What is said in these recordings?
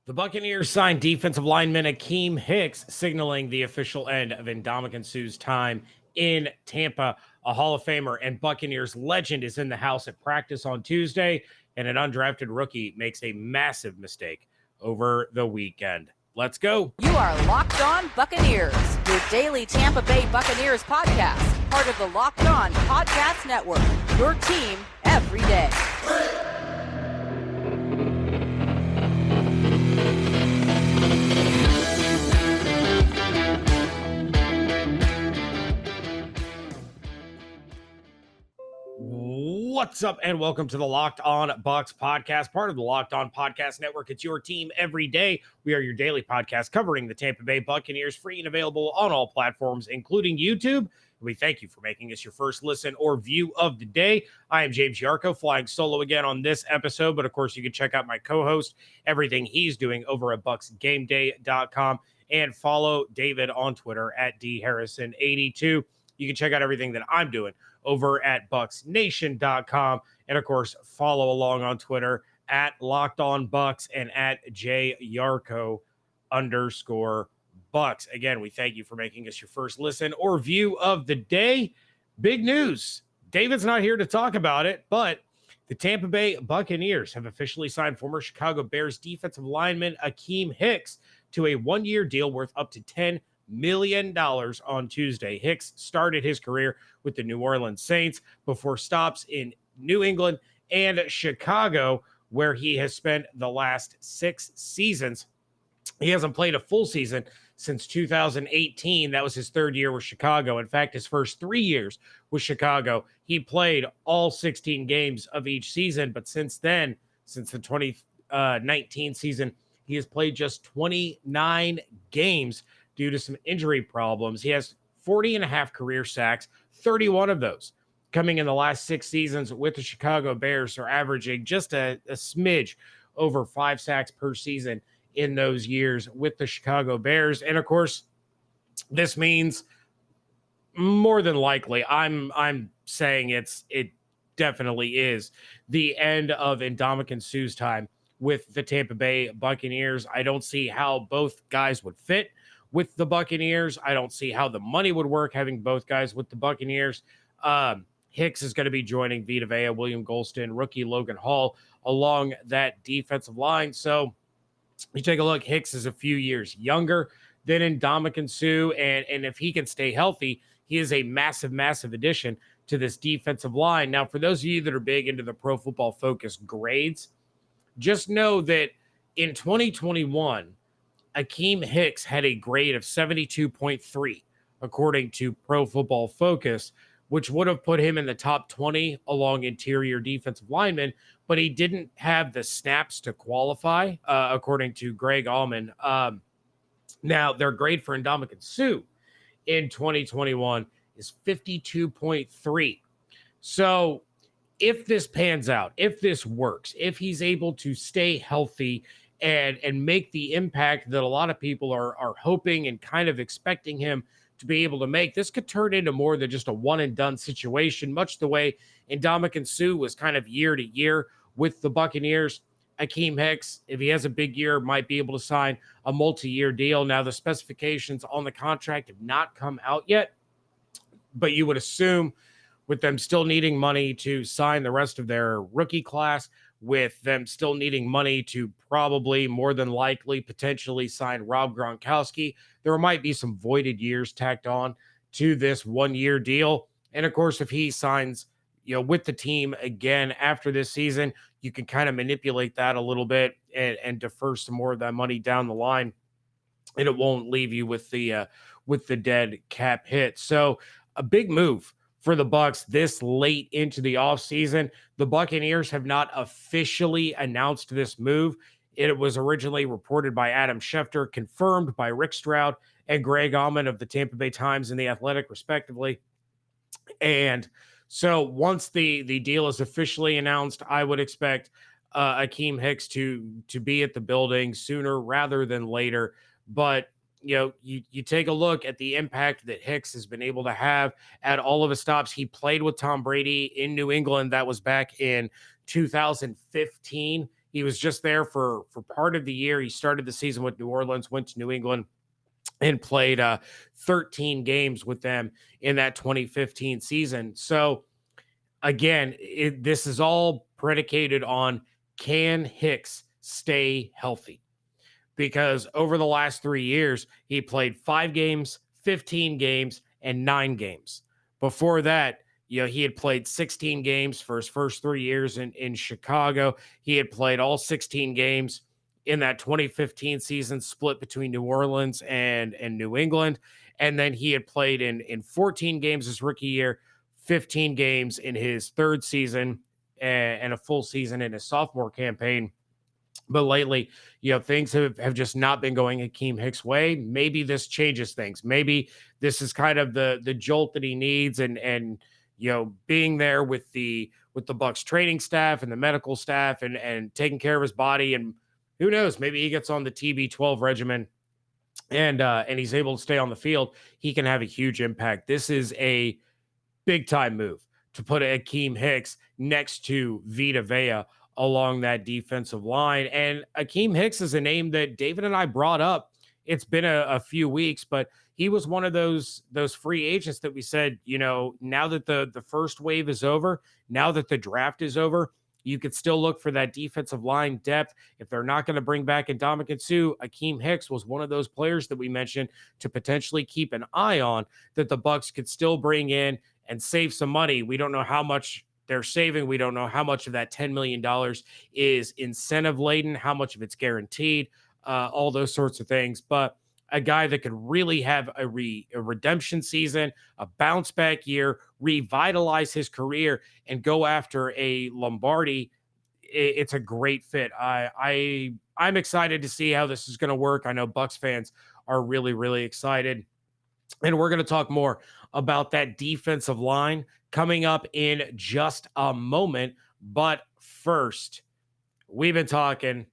The Buccaneers signed defensive lineman Akiem Hicks, signaling the official end of Ndamukong Suh's time in Tampa. A Hall of Famer and Buccaneers legend is in the house at practice on Tuesday, and an undrafted rookie makes a massive mistake over the weekend. Let's go. You are Locked On Buccaneers, your daily Tampa Bay Buccaneers podcast, part of the Locked On Podcast Network, your team every day. What's up, and welcome to the Locked On Bucs Podcast, part of the Locked On Podcast Network. It's your team every day. We are your daily podcast covering the Tampa Bay Buccaneers, free and available on all platforms, including YouTube. We thank you for making us your first listen or view of the day. I am James Yarcho, flying solo again on this episode, but of course you can check out my co-host, everything he's doing over at BucsGameDay.com, and follow David on Twitter at DHarrison82. You can check out everything that I'm doing over at BucsNation.com. And of course, follow along on Twitter at Locked On Bucs and at JYarcho_Bucs. Again, we thank you for making us your first listen or view of the day. Big news. David's not here to talk about it, but the Tampa Bay Buccaneers have officially signed former Chicago Bears defensive lineman Akiem Hicks to a one-year deal worth up to $10 million on Tuesday. Hicks started his career with the New Orleans Saints before stops in New England and Chicago, where he has spent the last 6 seasons. He hasn't played a full season since 2018. That was his third year with Chicago. In fact, his first 3 years with Chicago, he played all 16 games of each season. But since then, since the 2019 season, he has played just 29 games due to some injury problems. He has 40 and a half career sacks, 31 of those coming in the last 6 seasons with the Chicago Bears, are averaging just a smidge over 5 sacks per season in those years with the Chicago Bears. And of course, this means more than likely, I'm saying it definitely is the end of Ndamukong Suh's time with the Tampa Bay Buccaneers. I don't see how both guys would fit with the Buccaneers. I don't see how the money would work having both guys with the Buccaneers. Hicks is going to be joining Vita Vea, William Golston, rookie Logan Hall along that defensive line. So you take a look, Hicks is a few years younger than Ndamukong Suh, and if he can stay healthy, he is a massive, massive addition to this defensive line. Now, for those of you that are big into the Pro Football Focus grades, just know that in 2021, Akiem Hicks had a grade of 72.3, according to Pro Football Focus, which would have put him in the top 20 along interior defensive linemen, but he didn't have the snaps to qualify, according to Greg Allman. Now, their grade for Ndamukong Suh in 2021 is 52.3. So if this pans out, if this works, if he's able to stay healthy and make the impact that a lot of people are hoping and kind of expecting him to be able to make, this could turn into more than just a one-and-done situation, much the way Ndamukong Suh was kind of year to year with the Buccaneers. Akiem Hicks, if he has a big year, might be able to sign a multi-year deal. Now, the specifications on the contract have not come out yet, but you would assume with them still needing money to sign the rest of their rookie class, with them still needing money to probably, more than likely, potentially sign Rob Gronkowski, there might be some voided years tacked on to this one-year deal. And of course, if he signs, with the team again after this season, you can kind of manipulate that a little bit and defer some more of that money down the line, and it won't leave you with the dead cap hit. So a big move for the Bucs this late into the offseason. The Buccaneers have not officially announced this move. It was originally reported by Adam Schefter, confirmed by Rick Stroud and Greg Allman of the Tampa Bay Times and The Athletic, respectively. And so once the deal is officially announced, I would expect Akiem Hicks to be at the building sooner rather than later. But you take a look at the impact that Hicks has been able to have at all of his stops. He played with Tom Brady in New England. That was back in 2015. He was just there for part of the year. He started the season with New Orleans, went to New England, and played 13 games with them in that 2015 season. So again, this is all predicated on, can Hicks stay healthy? Because over the last 3 years, he played 5 games, 15 games, and 9 games. Before that, he had played 16 games for his first 3 years in Chicago. He had played all 16 games in that 2015 season, split between New Orleans and New England. And then he had played in 14 games his rookie year, 15 games in his third season, and a full season in his sophomore campaign. But lately, things have just not been going Akiem Hicks' way. Maybe this changes things. Maybe this is kind of the jolt that he needs, and being there with the Bucs training staff and the medical staff and taking care of his body. And who knows, maybe he gets on the TB12 regimen and he's able to stay on the field. He can have a huge impact. This is a big time move to put Akiem Hicks next to Vita Vea along that defensive line. And Akiem Hicks is a name that David and I brought up. It's been a few weeks, but he was one of those free agents that we said, now that the first wave is over, now that the draft is over, you could still look for that defensive line depth. If they're not going to bring back Ndamukong Suh, Akiem Hicks was one of those players that we mentioned to potentially keep an eye on, that the Bucs could still bring in and save some money. We don't know how much they're saving. We don't know how much of that $10 million is incentive laden, how much of it's guaranteed, all those sorts of things. But a guy that could really have a redemption season, a bounce back year, revitalize his career, and go after a Lombardi. It's a great fit. I'm excited to see how this is going to work. I know Bucs fans are really, really excited. And we're going to talk more about that defensive line coming up in just a moment. But first, we've been talking,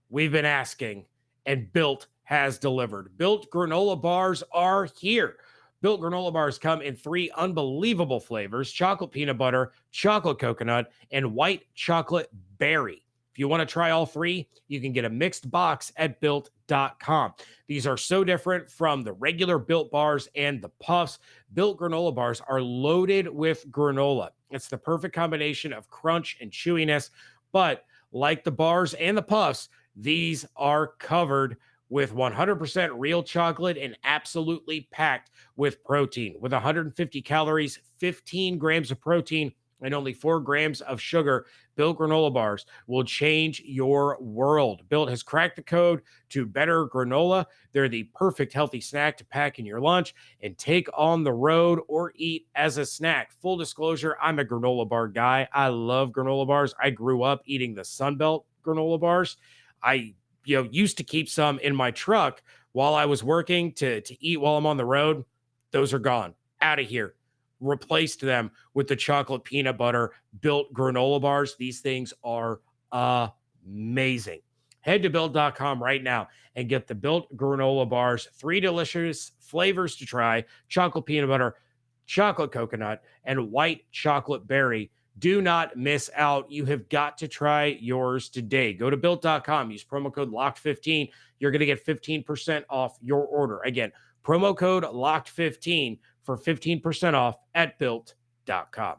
we've been asking, and Built has delivered. Built granola bars are here. Built granola bars come in 3 unbelievable flavors: chocolate peanut butter, chocolate coconut, and white chocolate berry. If you want to try all 3, you can get a mixed box at Built.com. These are so different from the regular Built bars and the puffs. Built granola bars are loaded with granola. It's the perfect combination of crunch and chewiness. But like the bars and the puffs, these are covered with 100% real chocolate and absolutely packed with protein. With 150 calories, 15 grams of protein, and only 4 grams of sugar, Built granola bars will change your world. Built has cracked the code to better granola. They're the perfect healthy snack to pack in your lunch and take on the road or eat as a snack. Full disclosure, I'm a granola bar guy. I love granola bars. I grew up eating the Sunbelt granola bars. I used to keep some in my truck while I was working to eat while I'm on the road. Those are gone, out of here. Replaced them with the chocolate peanut butter Built granola bars. These things are amazing. Head to Built.com right now and get the Built granola bars. 3 delicious flavors to try: chocolate peanut butter, chocolate coconut, and white chocolate berry. Do not miss out. You have got to try yours today. Go to Built.com. Use promo code LOCKED15. You're going to get 15% off your order. Again, promo code LOCKED15 for 15% off at Built.com.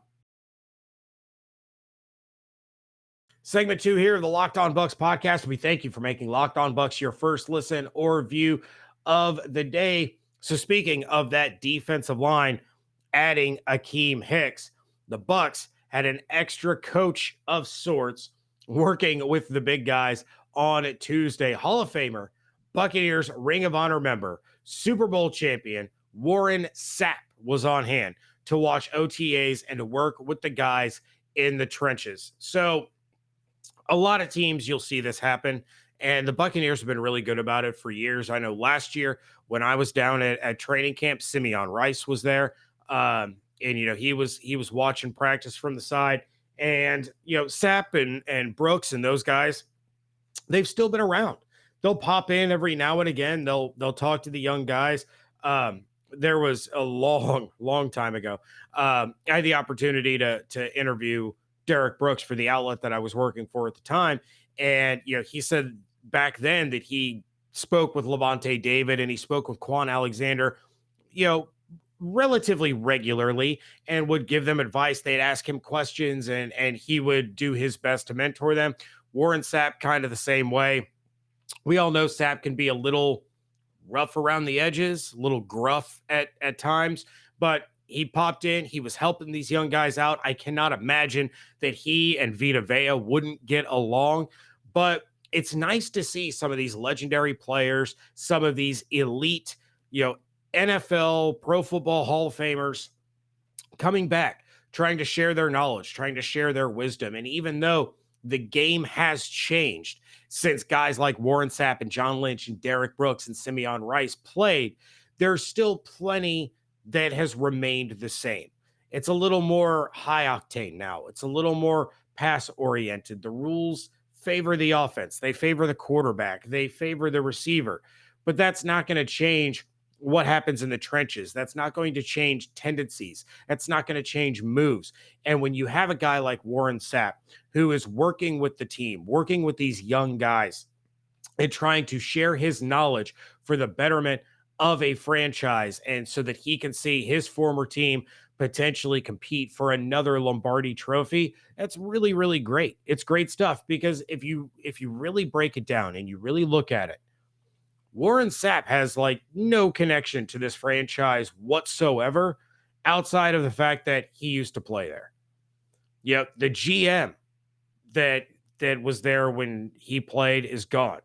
Segment 2 here of the Locked On Bucs podcast. We thank you for making Locked On Bucs your first listen or view of the day. So speaking of that defensive line, adding Akiem Hicks, the Bucs had an extra coach of sorts working with the big guys on Tuesday. Hall of Famer, Buccaneers Ring of Honor member, Super Bowl champion Warren Sapp was on hand to watch OTAs and to work with the guys in the trenches. So a lot of teams, you'll see this happen, and the Buccaneers have been really good about it for years. I know last year when I was down at training camp, Simeon Rice was there. And he was watching practice from the side, and Sapp and Brooks and those guys, they've still been around. They'll pop in every now and again. They'll talk to the young guys. There was a long time ago, I had the opportunity to interview Derek Brooks for the outlet that I was working for at the time, And, he said back then that he spoke with Levante David and he spoke with Quan Alexander, you know, relatively regularly and would give them advice. They'd ask him questions and he would do his best to mentor them. Warren Sapp, kind of the same way. We all know Sapp can be a little rough around the edges, a little gruff at times, but he popped in. He was helping these young guys out. I cannot imagine that he and Vita Vea wouldn't get along, but it's nice to see some of these legendary players, some of these elite, NFL, Pro Football Hall of Famers coming back, trying to share their knowledge, trying to share their wisdom. And even though the game has changed since guys like Warren Sapp and John Lynch and Derek Brooks and Simeon Rice played, there's still plenty that has remained the same. It's a little more high octane now. It's a little more pass oriented. The rules favor the offense. They favor the quarterback. They favor the receiver. But that's not going to change what happens in the trenches. That's not going to change tendencies. That's not going to change moves. And when you have a guy like Warren Sapp, who is working with the team, working with these young guys, and trying to share his knowledge for the betterment of a franchise, and so that he can see his former team potentially compete for another Lombardi trophy, that's really, really great. It's great stuff, because if you really break it down and you really look at it, Warren Sapp has like no connection to this franchise whatsoever, outside of the fact that he used to play there. Yep, the GM that was there when he played is gone.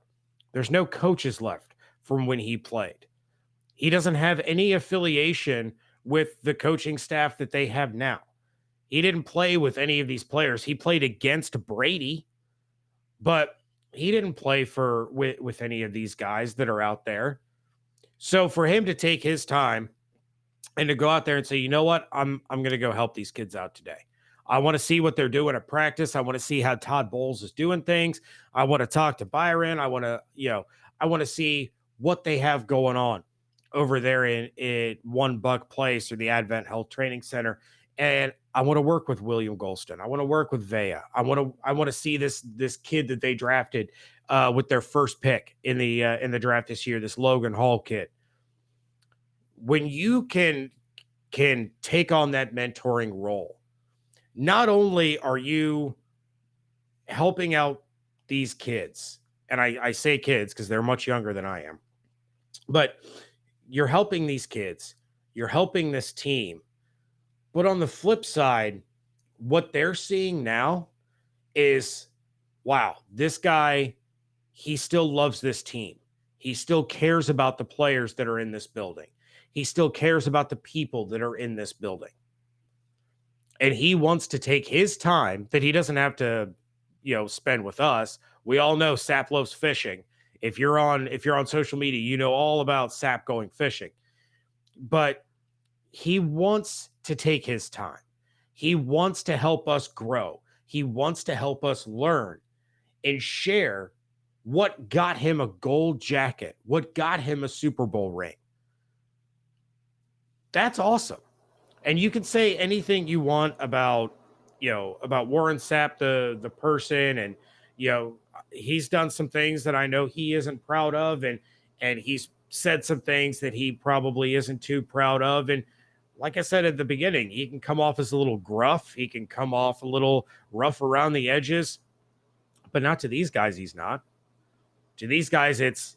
There's no coaches left from when he played. He doesn't have any affiliation with the coaching staff that they have now. He didn't play with any of these players. He played against Brady, but he didn't play with any of these guys that are out there. So for him to take his time and to go out there and say, you know what, I'm going to go help these kids out today. I want to see what they're doing at practice. I want to see how Todd Bowles is doing things. I want to talk to Byron. I want to see what they have going on over there in One Buck Place or the Advent Health Training Center. And I want to work with William Golston. I want to work with Vea. I want to see this kid that they drafted with their first pick in the draft this year, this Logan Hall kid. When you can take on that mentoring role, not only are you helping out these kids, and I say kids because they're much younger than I am, but you're helping these kids, you're helping this team. But on the flip side, what they're seeing now is, wow, this guy, he still loves this team. He still cares about the players that are in this building. He still cares about the people that are in this building. And he wants to take his time that he doesn't have to, spend with us. We all know Sapp loves fishing. If you're on social media, you know all about Sapp going fishing. But he wants to take his time. He wants to help us grow. He wants to help us learn and share what got him a gold jacket, what got him a Super Bowl ring. That's awesome. And you can say anything you want about Warren Sapp, the person, and, he's done some things that I know he isn't proud of, and he's said some things that he probably isn't too proud of. And like I said at the beginning, he can come off as a little gruff. He can come off a little rough around the edges, but not to these guys. He's not. To these guys, it's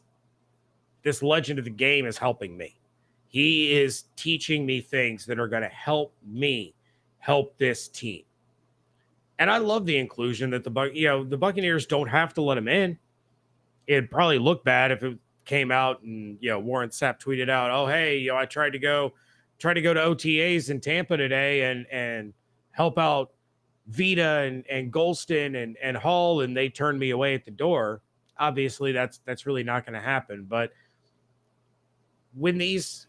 this legend of the game is helping me. He is teaching me things that are going to help me help this team. And I love the inclusion that the Buccaneers don't have to let him in. It'd probably look bad if it came out and, Warren Sapp tweeted out, oh, hey, I tried to go to OTAs in Tampa today and help out Vita and Golston and Hall, and they turned me away at the door. Obviously, that's really not going to happen. But when these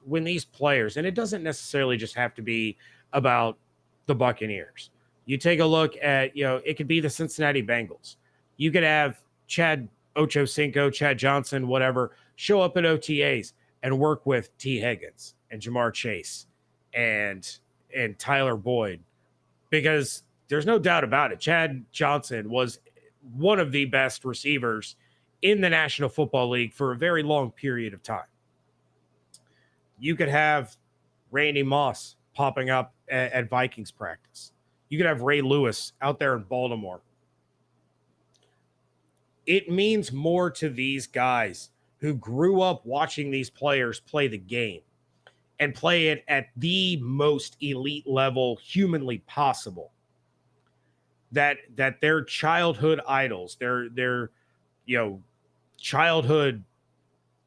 players, and it doesn't necessarily just have to be about the Buccaneers. You take a look at, it could be the Cincinnati Bengals. You could have Chad Ochocinco, Chad Jonsen, whatever, show up at OTAs and work with T. Higgins and Jamar Chase and Tyler Boyd, because there's no doubt about it. Chad Jonsen was one of the best receivers in the National Football League for a very long period of time. You could have Randy Moss popping up at Vikings practice. You could have Ray Lewis out there in Baltimore. It means more to these guys who grew up watching these players play the game and play it at the most elite level humanly possible. That their childhood idols, their childhood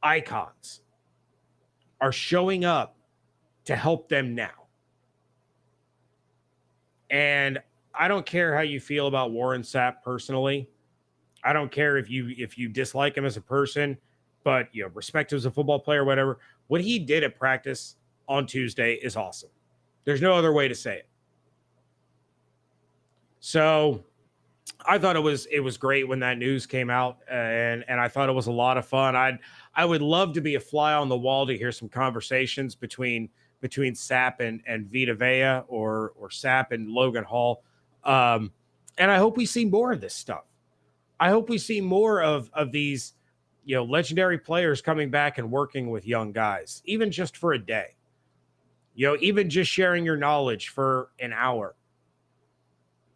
icons are showing up to help them now. And I don't care how you feel about Warren Sapp personally. I don't care if you dislike him as a person, but respect him as a football player, whatever. What he did at practice on Tuesday is awesome. There's no other way to say it. So I thought it was great when that news came out, and I thought it was a lot of fun. I would love to be a fly on the wall to hear some conversations between Sapp and Vita Vea or Sapp and Logan Hall. And I hope we see more of this stuff. I hope we see more of these, legendary players coming back and working with young guys, even just for a day. Even just sharing your knowledge for an hour.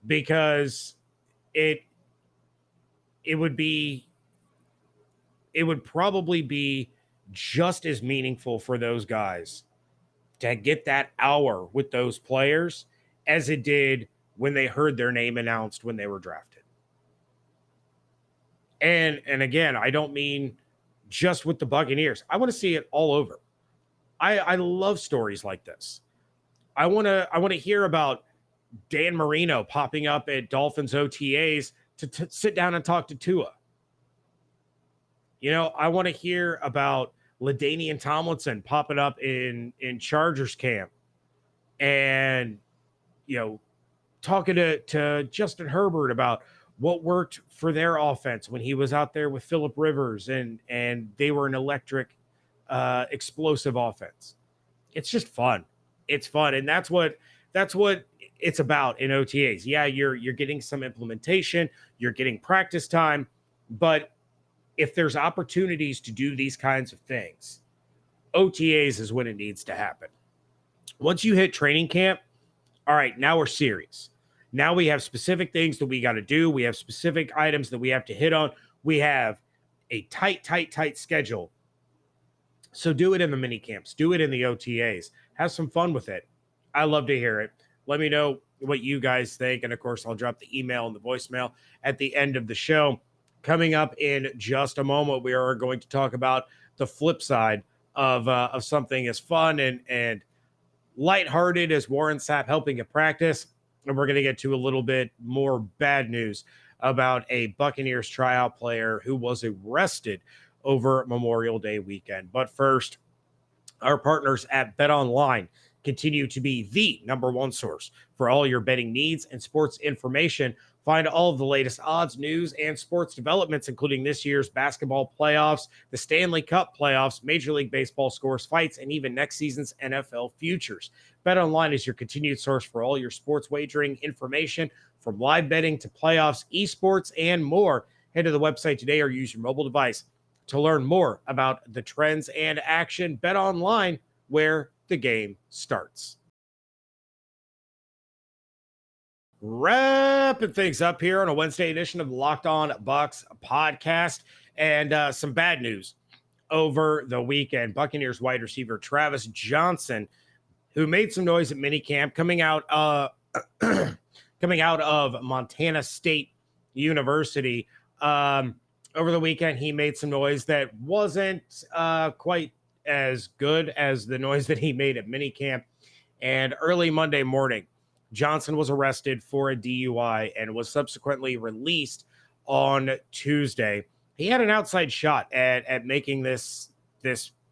Because it would probably be just as meaningful for those guys to get that hour with those players as it did when they heard their name announced when they were drafted. And again, I don't mean just with the Buccaneers. I want to see it all over. I love stories like this. I want to hear about Dan Marino popping up at Dolphins OTAs to sit down and talk to Tua. I want to hear about LaDainian Tomlinson popping up in Chargers camp and, talking to Justin Herbert about what worked for their offense when he was out there with Phillip Rivers and they were an electric, explosive offense. It's just fun. It's fun. And that's what it's about in OTAs. Yeah, you're getting some implementation, you're getting practice time, but if there's opportunities to do these kinds of things, OTAs is when it needs to happen. Once you hit training camp, all right, now we're serious. Now we have specific things that we got to do. We have specific items that we have to hit on. We have a tight schedule. So do it in the mini camps. Do it in the OTAs. Have some fun with it. I love to hear it. Let me know what you guys think. And, of course, I'll drop the email and the voicemail at the end of the show. Coming up in just a moment, we are going to talk about the flip side of something as fun and lighthearted as Warren Sapp helping at practice. And we're going to get to a little bit more bad news about a Buccaneers tryout player who was arrested over Memorial Day weekend. But first, our partners at BetOnline continue to be the number one source for all your betting needs and sports information. Find all of the latest odds, news, and sports developments, including this year's basketball playoffs, the Stanley Cup playoffs, Major League Baseball scores, fights, and even next season's NFL futures. BetOnline is your continued source for all your sports wagering information, from live betting to playoffs, esports, and more. Head to the website today or use your mobile device to learn more about the trends and action. BetOnline, where the game starts. Wrapping things up here on a Wednesday edition of the Locked On Bucs podcast, and some bad news over the weekend. Buccaneers wide receiver Travis Jonsen, who made some noise at minicamp, coming out of Montana State University over the weekend. He made some noise that wasn't quite as good as the noise that he made at minicamp. And early Monday morning, Jonsen was arrested for a DUI and was subsequently released on Tuesday. He had an outside shot at making this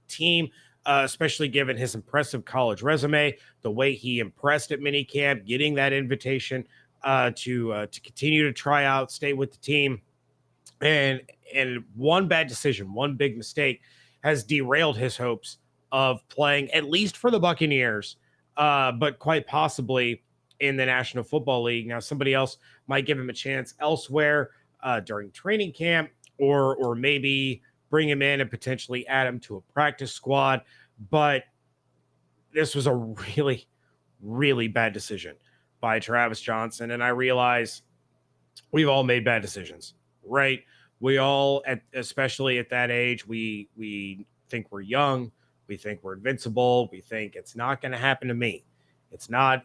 team, especially given his impressive college resume, the way he impressed at minicamp, getting that invitation to continue to try out, stay with the team. And one bad decision, one big mistake has derailed his hopes of playing, at least for the Buccaneers, but quite possibly in the National Football League. Now, somebody else might give him a chance elsewhere. during training camp, or maybe bring him in and potentially add him to a practice squad. But this was a really, really bad decision by Travis Jonsen. And I realize we've all made bad decisions, right? We all, especially at that age, we think we're young. We think we're invincible. We think it's not going to happen to me. It's not,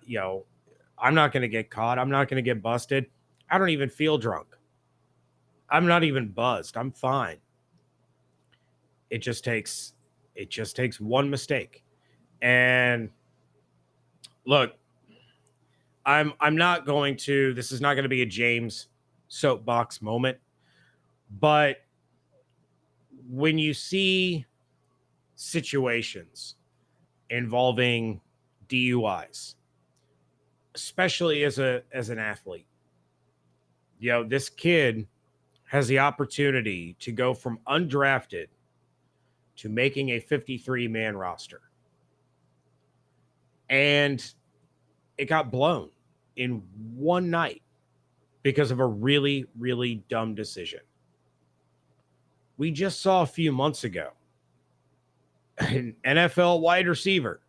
I'm not going to get caught. I'm not going to get busted. I don't even feel drunk. I'm not even buzzed. I'm fine. It just takes one mistake. And look, I'm not going to, this is not going to be a James soapbox moment, but when you see situations involving DUIs, especially as an athlete, this kid has the opportunity to go from undrafted to making a 53-man roster. And it got blown in one night because of a really, really dumb decision. We just saw a few months ago an NFL wide receiver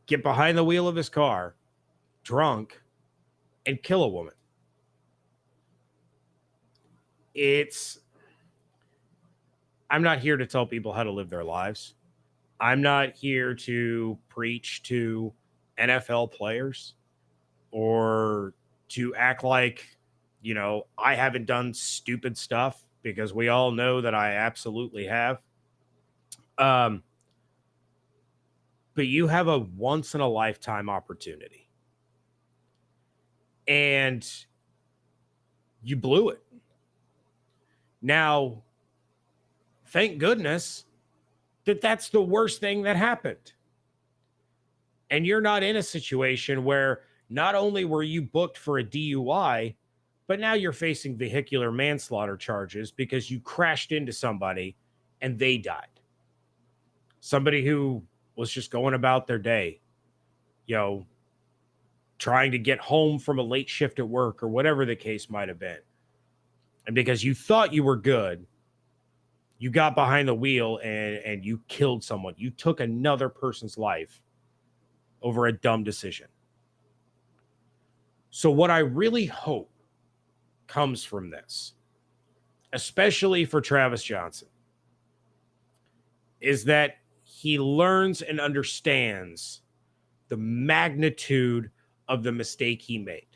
get behind the wheel of his car, drunk, and kill a woman. I'm not here to tell people how to live their lives. I'm not here to preach to NFL players or to act like, I haven't done stupid stuff, because we all know that I absolutely have. But you have a once in a lifetime opportunity and you blew it. Now, thank goodness that that's the worst thing that happened. And you're not in a situation where not only were you booked for a DUI, but now you're facing vehicular manslaughter charges because you crashed into somebody and they died. Somebody who was just going about their day, trying to get home from a late shift at work or whatever the case might have been. And because you thought you were good, you got behind the wheel and you killed someone. You took another person's life over a dumb decision. So what I really hope comes from this, especially for Travis Jonsen, is that he learns and understands the magnitude of the mistake he made.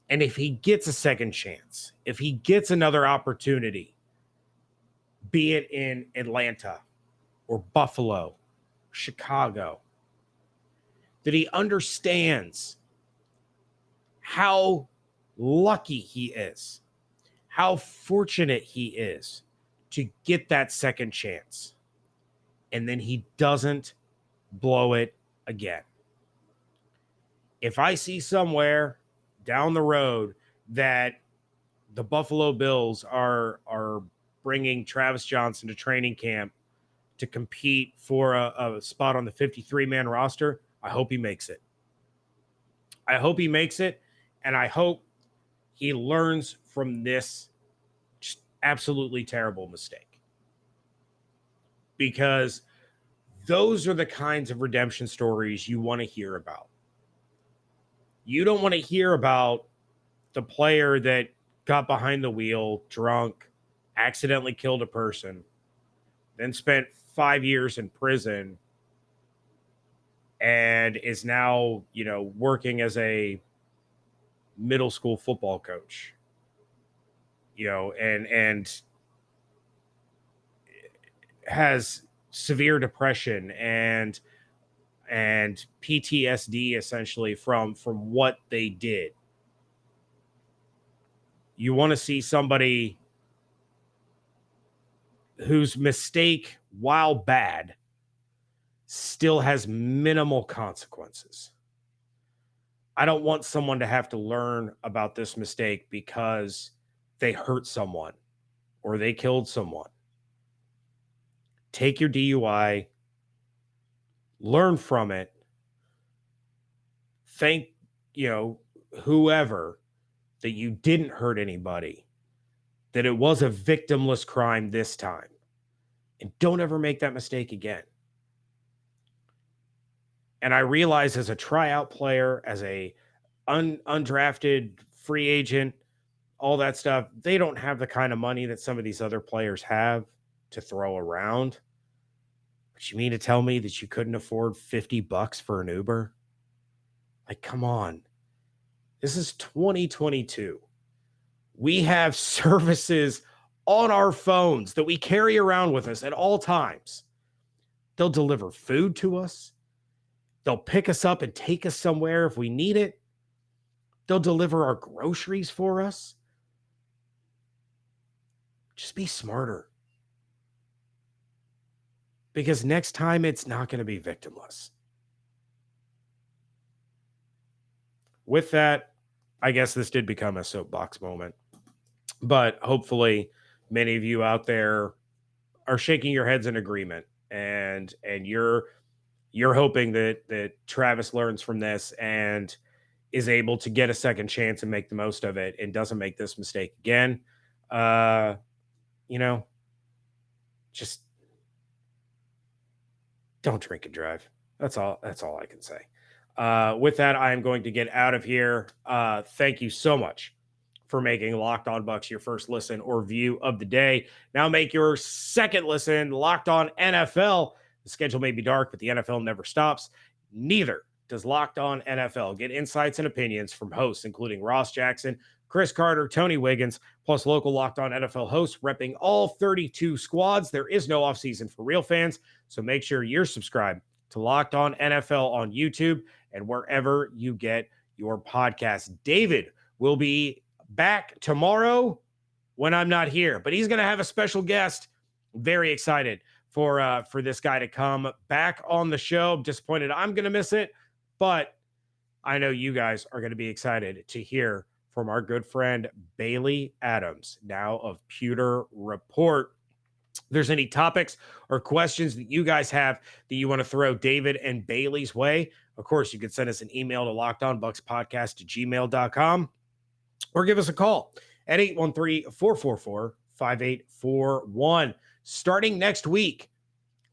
And if he gets a second chance, if he gets another opportunity, be it in Atlanta or Buffalo, Chicago, that he understands how lucky he is, how fortunate he is to get that second chance. And then he doesn't blow it again. If I see somewhere down the road that the Buffalo Bills are bringing Travis Jonsen to training camp to compete for a spot on the 53-man roster, I hope he makes it. I hope he makes it, and I hope he learns from this just absolutely terrible mistake. Because those are the kinds of redemption stories you want to hear about. You don't want to hear about the player that got behind the wheel, drunk, accidentally killed a person, then spent 5 years in prison and is now, working as a middle school football coach, and has severe depression and PTSD essentially from what they did. You want to see somebody whose mistake, while bad, still has minimal consequences. I don't want someone to have to learn about this mistake because they hurt someone or they killed someone. Take your DUI, learn from it, thank, whoever that you didn't hurt anybody, that it was a victimless crime this time. And don't ever make that mistake again. And I realize as a tryout player, as a undrafted free agent, all that stuff, they don't have the kind of money that some of these other players have to throw around. But you mean to tell me that you couldn't afford $50 for an Uber? Like, come on. This is 2022. We have services on our phones that we carry around with us at all times. They'll deliver food to us. They'll pick us up and take us somewhere if we need it. They'll deliver our groceries for us. Just be smarter. Because next time it's not going to be victimless. With that, I guess this did become a soapbox moment. But hopefully many of you out there are shaking your heads in agreement. And you're hoping that Travis learns from this and is able to get a second chance and make the most of it and doesn't make this mistake again. Just don't drink and drive. That's all I can say. With that, I am going to get out of here. Thank you so much for making Locked On Bucs your first listen or view of the day. Now make your second listen Locked On NFL. The schedule may be dark, but the NFL never stops. Neither does Locked On NFL. Get insights and opinions from hosts, including Ross Jackson, Chris Carter, Tony Wiggins, plus local Locked On NFL hosts repping all 32 squads. There is no offseason for real fans, so make sure you're subscribed to Locked On NFL on YouTube and wherever you get your podcasts. David will be back tomorrow when I'm not here, but he's going to have a special guest. Very excited for this guy to come back on the show. I'm disappointed I'm going to miss it, but I know you guys are going to be excited to hear from our good friend Bailey Adams, now of Pewter Report. If there's any topics or questions that you guys have that you want to throw David and Bailey's way, of course, you can send us an email to lockedonbucspodcast@gmail.com or give us a call at 813-444-5841. Starting next week,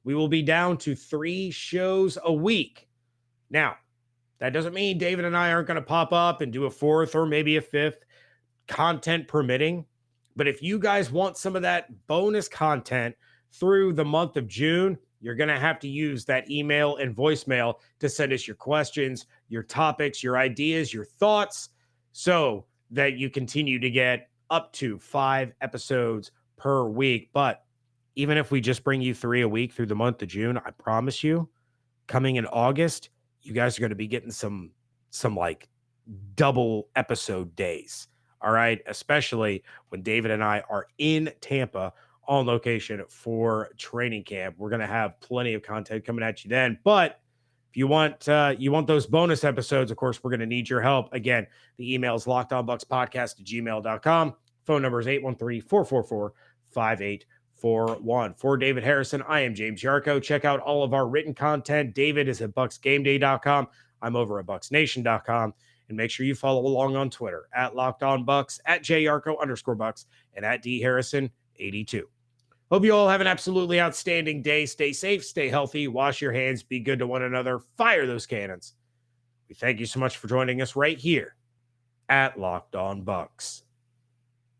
we will be down to 3 shows a week. Now, that doesn't mean David and I aren't going to pop up and do a 4th or maybe a 5th, content permitting. But if you guys want some of that bonus content through the month of June, you're going to have to use that email and voicemail to send us your questions, your topics, your ideas, your thoughts, so that you continue to get up to 5 episodes per week. But even if we just bring you 3 a week through the month of June, I promise you, coming in August, you guys are going to be getting some like double episode days. All right. Especially when David and I are in Tampa on location for training camp. We're going to have plenty of content coming at you then. But if you want those bonus episodes, of course, we're going to need your help. Again, the email is lockedonbucspodcast@gmail.com. Phone number is 813-444-5841. For David Harrison, I am James Yarcho. Check out all of our written content. David is at bucsgameday.com. I'm over at bucsnation.com. And make sure you follow along on Twitter at LockedOnBucs, at JYarcho_Bucs, and at DHarrison82. Hope you all have an absolutely outstanding day. Stay safe, stay healthy, wash your hands, be good to one another, fire those cannons. We thank you so much for joining us right here at Locked On Bucs.